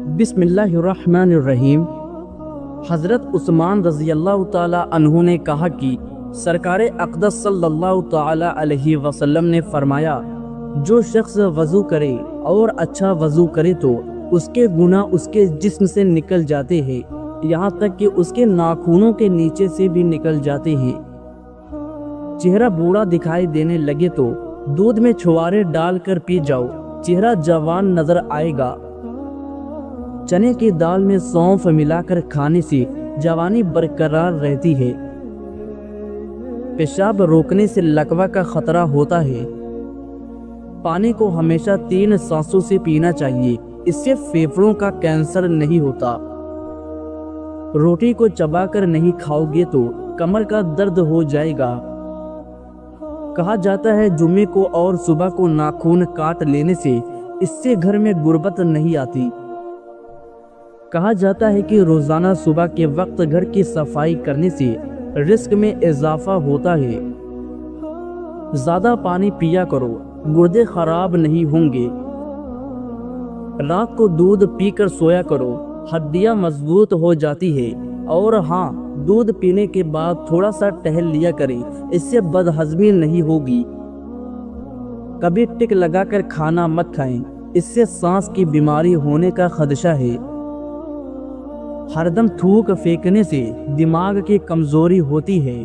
بسم اللہ الرحمن الرحیم۔ حضرت عثمان رضی اللہ تعالیٰ عنہ نے کہا کہ سرکار اقدس صلی اللہ تعالیٰ علیہ وسلم نے فرمایا، جو شخص وضو کرے اور اچھا وضو کرے تو اس کے گناہ اس کے جسم سے نکل جاتے ہیں، یہاں تک کہ اس کے ناخنوں کے نیچے سے بھی نکل جاتے ہیں۔ چہرہ بوڑھا دکھائی دینے لگے تو دودھ میں چھوارے ڈال کر پی جاؤ، چہرہ جوان نظر آئے گا۔ چنے کی دال میں سونف ملا کر کھانے سے جوانی برقرار رہتی ہے۔ پیشاب روکنے سے لکوہ کا خطرہ ہوتا ہے۔ پانی کو ہمیشہ 3 سانسوں سے پینا چاہیے، اس سے پھیپھڑوں کا کینسر نہیں ہوتا۔ روٹی کو چبا کر نہیں کھاؤ گے تو کمر کا درد ہو جائے گا۔ کہا جاتا ہے جمعے کو اور صبح کو ناخن کاٹ لینے سے اس سے گھر میں غربت نہیں آتی۔ کہا جاتا ہے کہ روزانہ صبح کے وقت گھر کی صفائی کرنے سے رزق میں اضافہ ہوتا ہے۔ زیادہ پانی پیا کرو، گردے خراب نہیں ہوں گے۔ رات کو دودھ پی کر سویا کرو، ہڈیاں مضبوط ہو جاتی ہے۔ اور ہاں، دودھ پینے کے بعد تھوڑا سا ٹہل لیا کریں، اس سے بدہضمی نہیں ہوگی۔ کبھی ٹک لگا کر کھانا مت کھائیں، اس سے سانس کی بیماری ہونے کا خدشہ ہے۔ ہر دم تھوک پھینکنے سے دماغ کی کمزوری ہوتی ہے۔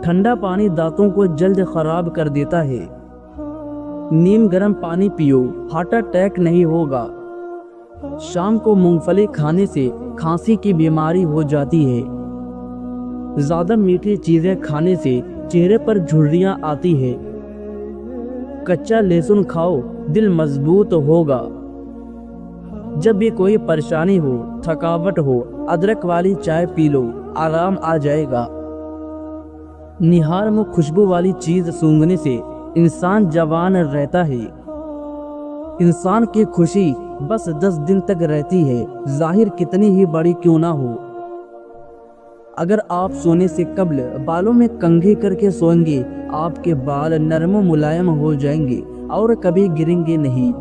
ٹھنڈا پانی دانتوں کو جلد خراب کر دیتا ہے۔ نیم گرم پانی پیو، ہارٹ اٹیک نہیں ہوگا۔ شام کو مونگ پھلی کھانے سے کھانسی کی بیماری ہو جاتی ہے۔ زیادہ میٹھی چیزیں کھانے سے چہرے پر جھریاں آتی ہے۔ کچا لہسن کھاؤ، دل مضبوط ہوگا۔ جب بھی کوئی پریشانی ہو، تھکاوٹ ہو، ادرک والی چائے پی لو، آرام آ جائے گا۔ نہار میں خوشبو والی چیز سونگھنے سے انسان جوان رہتا ہے۔ انسان کی خوشی بس 10 دن تک رہتی ہے، ظاہر کتنی ہی بڑی کیوں نہ ہو۔ اگر آپ سونے سے قبل بالوں میں کنگھی کر کے سوئیں گے، آپ کے بال نرم و ملائم ہو جائیں گے اور کبھی گریں گے نہیں۔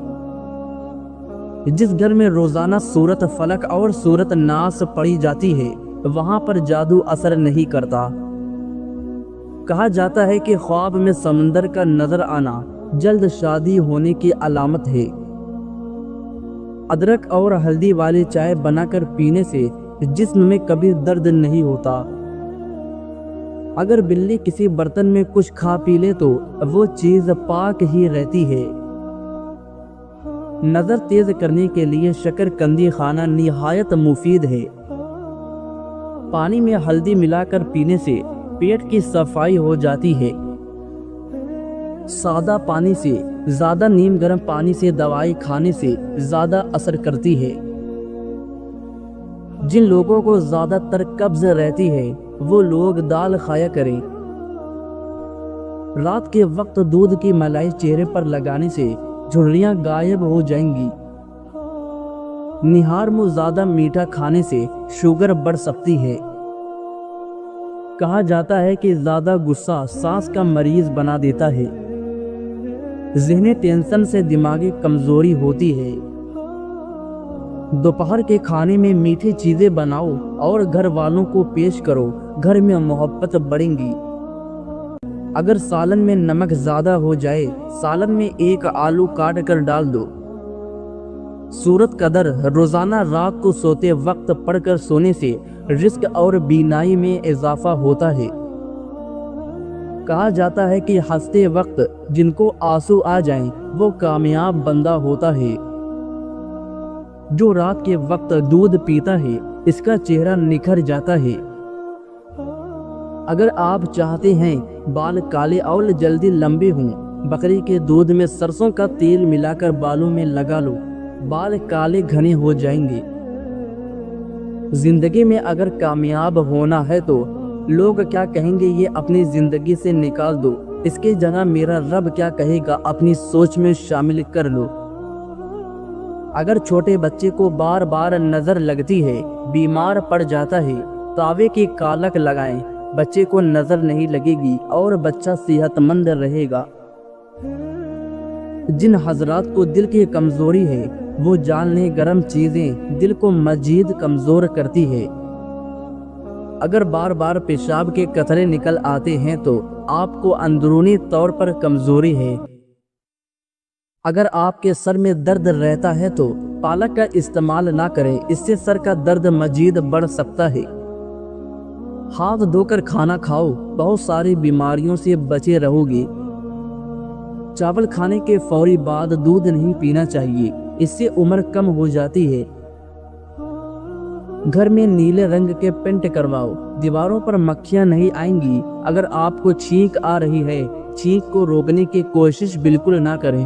جس گھر میں روزانہ سورت فلق اور سورت ناس پڑھی جاتی ہے، وہاں پر جادو اثر نہیں کرتا۔ کہا جاتا ہے کہ خواب میں سمندر کا نظر آنا جلد شادی ہونے کی علامت ہے۔ ادرک اور ہلدی والی چائے بنا کر پینے سے جسم میں کبھی درد نہیں ہوتا۔ اگر بلی کسی برتن میں کچھ کھا پی لے تو وہ چیز پاک ہی رہتی ہے۔ نظر تیز کرنے کے لیے شکر قندی کھانا نہایت مفید ہے۔ پانی میں ہلدی ملا کر پینے سے پیٹ کی صفائی ہو جاتی ہے۔ سادہ پانی سے زیادہ نیم گرم پانی سے دوائی کھانے سے زیادہ اثر کرتی ہے۔ جن لوگوں کو زیادہ تر قبض رہتی ہے، وہ لوگ دال کھایا کریں۔ رات کے وقت دودھ کی ملائی چہرے پر لگانے سے جھریاں غائب ہو جائیں گی۔ نہار میں زیادہ میٹھا کھانے سے شوگر بڑھ سکتی ہے۔ کہا جاتا ہے کہ زیادہ غصہ سانس کا مریض بنا دیتا ہے۔ ذہنی ٹینشن سے دماغی کمزوری ہوتی ہے۔ دوپہر کے کھانے میں میٹھی چیزیں بناؤ اور گھر والوں کو پیش کرو، گھر میں محبت بڑھیں گی۔ اگر سالن میں نمک زیادہ ہو جائے، سالن میں 1 آلو کاٹ کر ڈال دو۔ سورت قدر روزانہ رات کو سوتے وقت پڑھ کر سونے سے رزق اور بینائی میں اضافہ ہوتا ہے۔ کہا جاتا ہے کہ ہنستے وقت جن کو آنسو آ جائیں وہ کامیاب بندہ ہوتا ہے۔ جو رات کے وقت دودھ پیتا ہے، اس کا چہرہ نکھر جاتا ہے۔ اگر آپ چاہتے ہیں بال کالے اور جلدی لمبے ہوں، بکری کے دودھ میں سرسوں کا تیل ملا کر بالوں میں لگا لو، بال کالے گھنے ہو جائیں گے۔ زندگی میں اگر کامیاب ہونا ہے تو لوگ کیا کہیں گے یہ اپنی زندگی سے نکال دو، اس کی جگہ میرا رب کیا کہے گا اپنی سوچ میں شامل کر لو۔ اگر چھوٹے بچے کو بار بار نظر لگتی ہے، بیمار پڑ جاتا ہے، تاوے کی کالک لگائیں، بچے کو نظر نہیں لگے گی اور بچہ صحت مند رہے گا۔ جن حضرات کو دل کی کمزوری ہے وہ جان لیں گرم چیزیں دل کو مزید کمزور کرتی ہے۔ اگر بار بار پیشاب کے قطرے نکل آتے ہیں تو آپ کو اندرونی طور پر کمزوری ہے۔ اگر آپ کے سر میں درد رہتا ہے تو پالک کا استعمال نہ کریں، اس سے سر کا درد مزید بڑھ سکتا ہے۔ ہاتھ دھو کر کھانا کھاؤ، بہت ساری بیماریوں سے بچے رہو گے۔ چاول کھانے کے فوری بعد دودھ نہیں پینا چاہیے، اس سے عمر کم ہو جاتی ہے۔ گھر میں نیلے رنگ کے پینٹ کرواؤ، دیواروں پر مکھیاں نہیں آئیں گی۔ اگر آپ کو چھینک آ رہی ہے، چھینک کو روکنے کی کوشش بالکل نہ کریں۔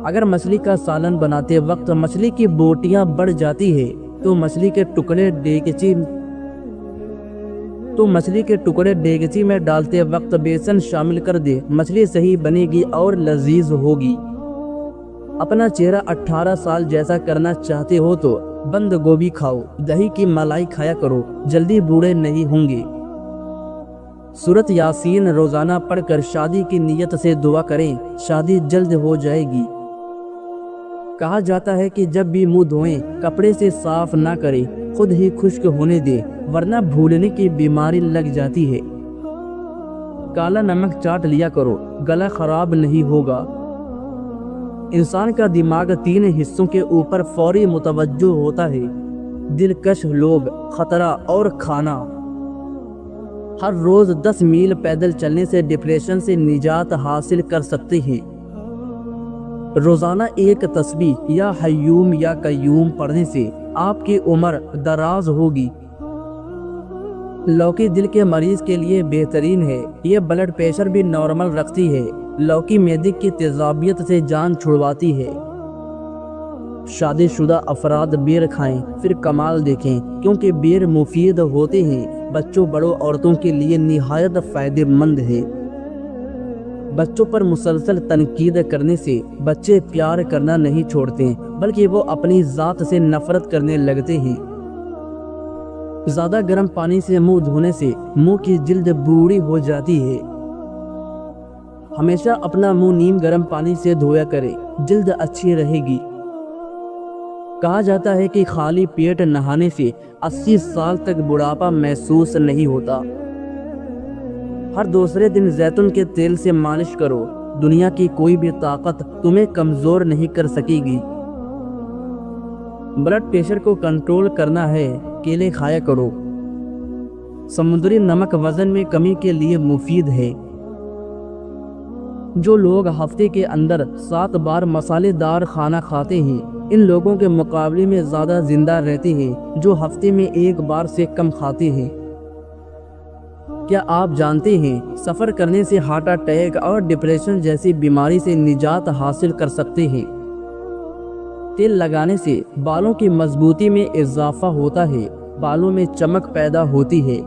اگر مچھلی کا سالن بناتے وقت مچھلی کی بوٹیاں بڑھ جاتی ہے تو مچھلی کے ٹکڑے ڈیگچی میں ڈالتے وقت بیسن شامل کر دے، مچھلی صحیح بنے گی اور لذیذ ہوگی۔ اپنا چہرہ 18 سال جیسا کرنا چاہتے ہو تو بند گوبھی کھاؤ، دہی کی ملائی کھایا کرو، جلدی بوڑھے نہیں ہوں گے۔ سورۃ یاسین روزانہ پڑھ کر شادی کی نیت سے دعا کریں، شادی جلد ہو جائے گی۔ کہا جاتا ہے کہ جب بھی منہ دھوئیں کپڑے سے صاف نہ کریں، خود ہی خشک ہونے دیں، ورنہ بھولنے کی بیماری لگ جاتی ہے۔ کالا نمک چاٹ لیا کرو، گلا خراب نہیں ہوگا۔ انسان کا دماغ 3 حصوں کے اوپر فوری متوجہ ہوتا ہے: دلکش لوگ، خطرہ اور کھانا۔ ہر روز 10 میل پیدل چلنے سے ڈپریشن سے نجات حاصل کر سکتے ہیں۔ روزانہ ایک تسبیح یا حیوم یا قیوم پڑھنے سے آپ کی عمر دراز ہوگی۔ لوکی دل کے مریض کے لیے بہترین ہے، یہ بلڈ پریشر بھی نارمل رکھتی ہے۔ لوکی معدے کی تیزابیت سے جان چھڑواتی ہے۔ شادی شدہ افراد بیر کھائیں پھر کمال دیکھیں، کیونکہ بیر مفید ہوتے ہیں، بچوں بڑوں عورتوں کے لیے نہایت فائدہ مند ہے۔ بچوں پر مسلسل تنقید کرنے سے بچے پیار کرنا نہیں چھوڑتے، بلکہ وہ اپنی ذات سے نفرت کرنے لگتے ہیں۔ زیادہ گرم پانی سے منہ دھونے سے منہ کی جلد بوڑھی ہو جاتی ہے۔ ہمیشہ اپنا منہ نیم گرم پانی سے دھویا کرے، جلد اچھی رہے گی۔ کہا جاتا ہے کہ خالی پیٹ نہانے سے 80 سال تک بڑھاپا محسوس نہیں ہوتا۔ ہر دوسرے دن زیتون کے تیل سے مالش کرو، دنیا کی کوئی بھی طاقت تمہیں کمزور نہیں کر سکے گی۔ بلڈ پریشر کو کنٹرول کرنا ہے، کیلے کھایا کرو۔ سمندری نمک وزن میں کمی کے لیے مفید ہے۔ جو لوگ ہفتے کے اندر 7 بار مسالے دار کھانا کھاتے ہیں، ان لوگوں کے مقابلے میں زیادہ زندہ رہتے ہیں جو ہفتے میں 1 بار سے کم کھاتے ہیں۔ کیا آپ جانتے ہیں سفر کرنے سے ہارٹ اٹیک اور ڈپریشن جیسی بیماری سے نجات حاصل کر سکتے ہیں؟ تیل لگانے سے بالوں کی مضبوطی میں اضافہ ہوتا ہے، بالوں میں چمک پیدا ہوتی ہے۔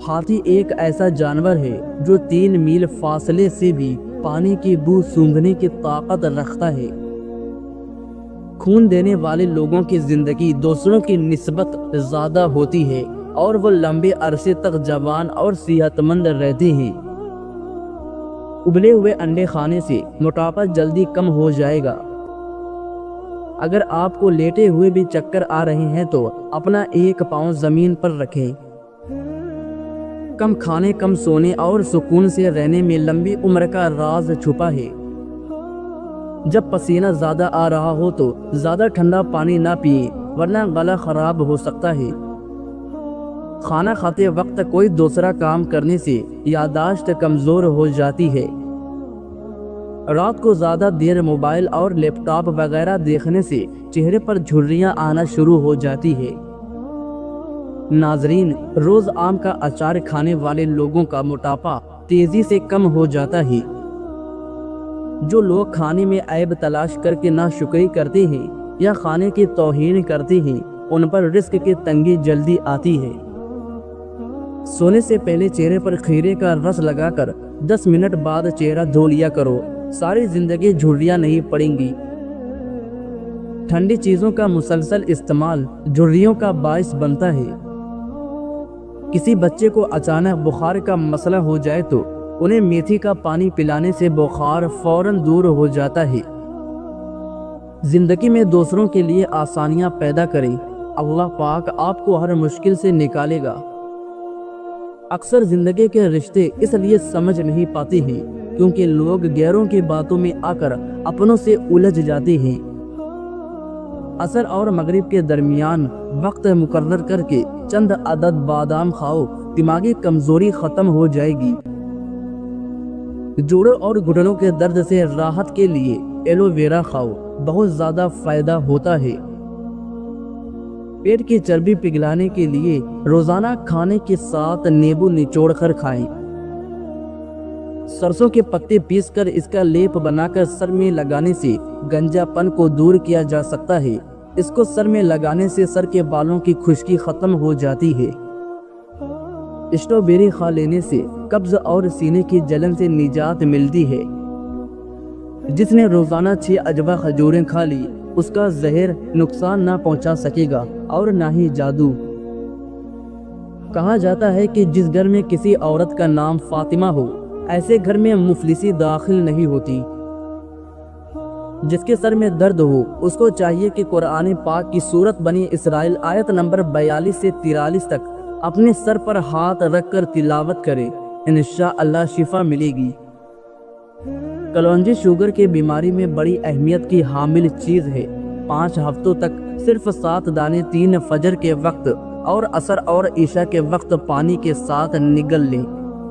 ہاتھی ایک ایسا جانور ہے جو 3 میل فاصلے سے بھی پانی کی بو سونگھنے کی طاقت رکھتا ہے۔ خون دینے والے لوگوں کی زندگی دوسروں کی نسبت زیادہ ہوتی ہے اور وہ لمبے عرصے تک جوان اور صحت مند رہتے ہیں۔ ابلے ہوئے انڈے کھانے سے موٹاپا جلدی کم ہو جائے گا۔ اگر آپ کو لیٹے ہوئے بھی چکر آ رہے ہیں تو اپنا 1 پاؤں زمین پر رکھیں۔ کم کھانے، کم سونے اور سکون سے رہنے میں لمبی عمر کا راز چھپا ہے۔ جب پسینہ زیادہ آ رہا ہو تو زیادہ ٹھنڈا پانی نہ پیئیں، ورنہ گلا خراب ہو سکتا ہے۔ کھانا کھاتے وقت کوئی دوسرا کام کرنے سے یادداشت کمزور ہو جاتی ہے۔ رات کو زیادہ دیر موبائل اور لیپ ٹاپ وغیرہ دیکھنے سے چہرے پر جھریاں آنا شروع ہو جاتی ہے۔ ناظرین، روز آم کا اچار کھانے والے لوگوں کا موٹاپا تیزی سے کم ہو جاتا ہے۔ جو لوگ کھانے میں عیب تلاش کر کے ناشکری کرتے ہیں یا کھانے کی توہین کرتے ہیں، ان پر رزق کی تنگی جلدی آتی ہے۔ سونے سے پہلے چہرے پر کھیرے کا رس لگا کر 10 منٹ بعد چہرہ دھو لیا کرو، ساری زندگی جھریاں نہیں پڑیں گی۔ ٹھنڈی چیزوں کا مسلسل استعمال جھریوں کا باعث بنتا ہے۔ کسی بچے کو اچانک بخار کا مسئلہ ہو جائے تو انہیں میتھی کا پانی پلانے سے بخار فوراً دور ہو جاتا ہے۔ زندگی میں دوسروں کے لیے آسانیاں پیدا کریں، اللہ پاک آپ کو ہر مشکل سے نکالے گا۔ اکثر زندگی کے رشتے اس لیے سمجھ نہیں پاتے ہیں کیونکہ لوگ غیروں کی باتوں میں آ کر اپنوں سے الجھ جاتے ہیں۔ عصر اور مغرب کے درمیان وقت مقرر کر کے چند عدد بادام کھاؤ، دماغی کمزوری ختم ہو جائے گی۔ جوڑوں اور گھٹنوں کے درد سے راحت کے لیے ایلو ویرا کھاؤ، بہت زیادہ فائدہ ہوتا ہے۔ پیٹ کی چربی پگھلانے کے لیے روزانہ کھانے کے ساتھ نیبو نچوڑ کر کھائیں۔ سرسوں کے پتے پیس کر اس کا لیپ بنا کر سر میں لگانے سے گنجا پن کو دور کیا جا سکتا ہے۔ اس کو سر میں لگانے سے سر کے بالوں کی خشکی ختم ہو جاتی ہے۔ اسٹرابیری کھا لینے سے قبض اور سینے کی جلن سے نجات ملتی ہے۔ جس نے روزانہ 6 عجبہ کھجوریں کھا لی اس کا زہر نقصان نہ پہنچا سکے گا اور نہ ہی جادو۔ کہا جاتا ہے کہ جس گھر میں کسی عورت کا نام فاطمہ ہو ایسے گھر میں مفلسی داخل نہیں ہوتی۔ جس کے سر میں درد ہو اس کو چاہیے کہ قرآن پاک کی سورت بنی اسرائیل آیت نمبر 42 سے 43 تک اپنے سر پر ہاتھ رکھ کر تلاوت کرے، انشاءاللہ شفا ملے گی۔ کلونجی شوگر کی بیماری میں بڑی اہمیت کی حامل چیز ہے۔ 5 ہفتوں تک صرف 7 دانے 3 فجر کے وقت اور عصر اور عشاء کے وقت پانی کے ساتھ نگل لیں،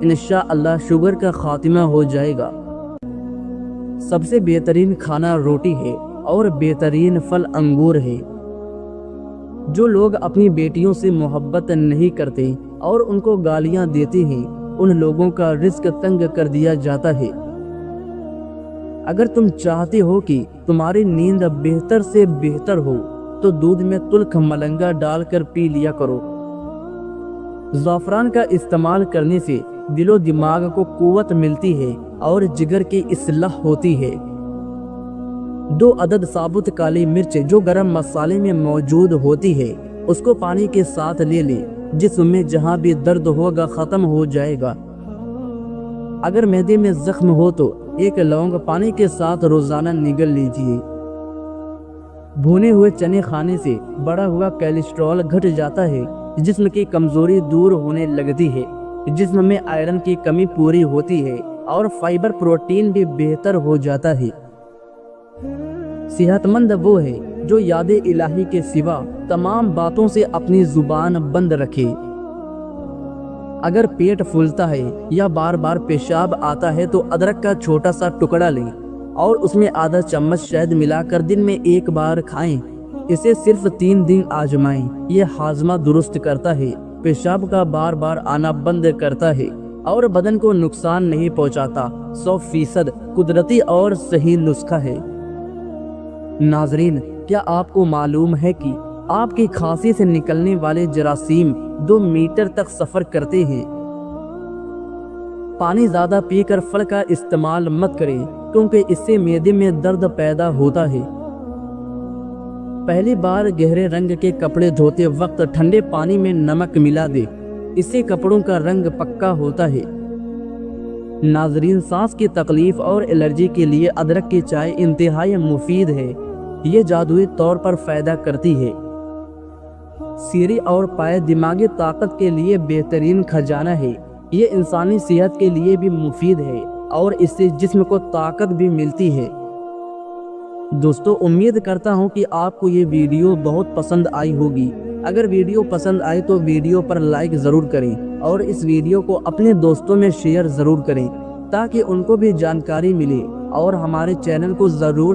انشاءاللہ شوگر کا خاتمہ ہو جائے گا۔ سب سے بہترین کھانا روٹی ہے اور بہترین پھل انگور ہے۔ جو لوگ اپنی بیٹیوں سے محبت نہیں کرتے اور ان کو گالیاں دیتے ہیں ان لوگوں کا رزق تنگ کر دیا جاتا ہے۔ اگر تم چاہتے ہو کہ تمہاری نیند بہتر سے بہتر ہو تو دودھ میں تلخ ملنگا ڈال کر پی لیا کرو۔ زعفران کا استعمال کرنے سے دل و دماغ کو قوت ملتی ہے اور جگر کی اصلاح ہوتی ہے۔ 2 عدد ثابت کالی مرچ جو گرم مسالے میں موجود ہوتی ہے اس کو پانی کے ساتھ لے لیں، جسم میں جہاں بھی درد ہوگا ختم ہو جائے گا۔ اگر معدے میں زخم ہو تو 1 لونگ پانی کے ساتھ روزانہ نگل لیجیے۔ بھونے ہوئے چنے کھانے سے بڑا ہوا کولیسٹرول گھٹ جاتا ہے، جسم کی کمزوری دور ہونے لگتی ہے، جسم میں آئرن کی کمی پوری ہوتی ہے اور فائبر پروٹین بھی بہتر ہو جاتا ہے۔ صحت مند وہ ہے جو یاد الہی کے سوا تمام باتوں سے اپنی زبان بند رکھے۔ اگر پیٹ پھولتا ہے یا بار بار پیشاب آتا ہے تو ادرک کا چھوٹا سا ٹکڑا لیں اور اس میں آدھا چمچ شہد ملا کر دن میں 1 بار کھائیں۔ اسے صرف 3 دن آزمائیں، یہ ہاضمہ درست کرتا ہے، پیشاب کا بار بار آنا بند کرتا ہے اور بدن کو نقصان نہیں پہنچاتا۔ 100% قدرتی اور صحیح نسخہ ہے۔ ناظرین، کیا آپ کو معلوم ہے کہ آپ کی کھانسی سے نکلنے والے جراثیم 2 میٹر تک سفر کرتے ہیں؟ پانی زیادہ پی کر پھل کا استعمال مت کریں کیونکہ اس سے معدے میں درد پیدا ہوتا ہے۔ پہلی بار گہرے رنگ کے کپڑے دھوتے وقت ٹھنڈے پانی میں نمک ملا دیں، اس سے کپڑوں کا رنگ پکا ہوتا ہے۔ ناظرین، سانس کی تکلیف اور الرجی کے لیے ادرک کی چائے انتہائی مفید ہے، یہ جادوئی طور پر فائدہ کرتی ہے۔ سیری اور پائے دماغی طاقت کے لیے بہترین خزانہ ہے، یہ انسانی صحت کے لیے بھی مفید ہے اور اس سے جسم کو طاقت بھی ملتی ہے۔ دوستو، امید کرتا ہوں کہ آپ کو یہ ویڈیو بہت پسند آئی ہوگی۔ اگر ویڈیو پسند آئے تو ویڈیو پر لائک ضرور کریں اور اس ویڈیو کو اپنے دوستوں میں شیئر ضرور کریں تاکہ ان کو بھی جانکاری ملے، اور ہمارے چینل کو ضرور